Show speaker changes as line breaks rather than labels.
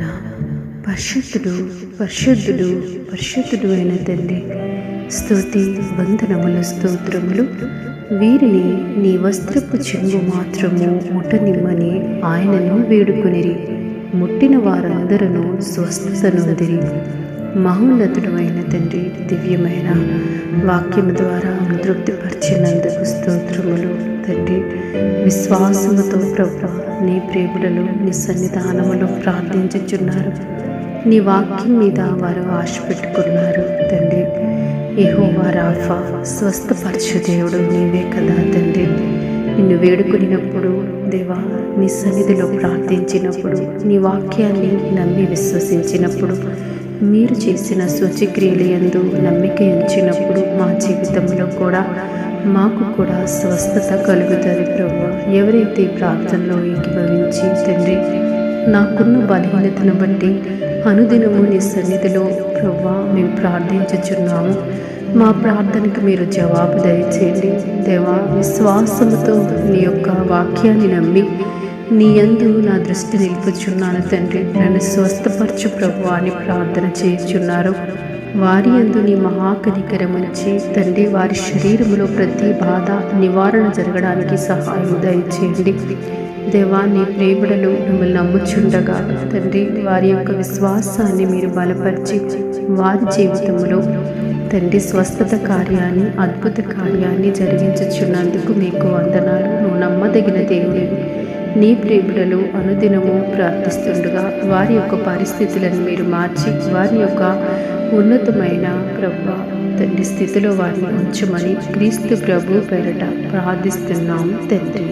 ప్రార్థన. పరిశుద్ధుడు పరిశుద్ధుడు పరిశుద్ధుడు అయిన తండ్రి, స్తుతి వందనములు స్తోత్రములు. వీరిని నీ వస్త్రపు చెంగు మాత్రము ముట్టనిమ్మని ఆయనను వేడుకొనిరి. ముట్టిన వారందరూ స్వస్థత నొందిరి. మహోన్నతుడు అయిన తండ్రి, దివ్యమైన వాక్యము ద్వారా తృప్తిపరిచినందుకు స్తోత్రములు తండ్రి. విశ్వాసముతో ప్రభువా నీ ప్రేమలలో నీ సన్నిధానములో ప్రార్థించుచున్నారు. నీ వాక్యం మీద వారు ఆశ పెట్టుకున్నారు తండ్రి. యెహోవా రాఫా, స్వస్థపరచు దేవుడు నీవే కదా తండ్రి. నిన్ను వేడుకునినప్పుడు దేవా, నీ సన్నిధిలో ప్రార్థించినప్పుడు, నీ వాక్యాన్ని నమ్మి విశ్వసించినప్పుడు, మీరు చేసిన సూచక్రియల యందు నమ్మిక ఉంచినప్పుడు మా జీవితంలో కూడా మాకు కూడా స్వస్థత కలుగుతుంది ప్రభువా. ఎవరైతే ప్రార్థనలో ఏకీభవించి తండ్రి, నాకున్న బలహీనతను బట్టి అనుదినము నీ సన్నిధిలో ప్రభువా మేము ప్రార్థించుచున్నాము, మా ప్రార్థనకు మీరు జవాబు దయచేయండి దేవా. విశ్వాసముతో నీ యొక్క వాక్యాన్ని నమ్మి నీ యందు నా దృష్టి నిలుపుచున్నాను తండ్రి. నన్ను స్వస్థపరచు ప్రభువా అని ప్రార్థన చేయుచున్నారు. వారి యందు నీ మహాకనికరముంచి తండ్రి, వారి శరీరములో ప్రతి బాధ నివారణ జరగడానికి సహాయం దయచేయండి దేవా. నీ ప్రేమలను మిమ్మల్ని నమ్ముచుండగా తండ్రి, వారి యొక్క విశ్వాసాన్ని మీరు బలపరిచి వారి జీవితంలో తండ్రి స్వస్థత కార్యాన్ని, అద్భుత కార్యాన్ని జరిగించుచున్నందుకు మీకు వందనాలు. నువ్వు నమ్మదగిన దేవుడివి. నీ ప్రేమలను అనుదినము ప్రార్థిస్తుండగా వారి యొక్క పరిస్థితులను మీరు మార్చి వారి యొక్క ఉన్నతమైన ప్రభువా తండ్రి స్థితిలో వారిని ఉంచమని క్రీస్తు ప్రభు పేరట ప్రార్థిస్తున్నాము తండ్రి.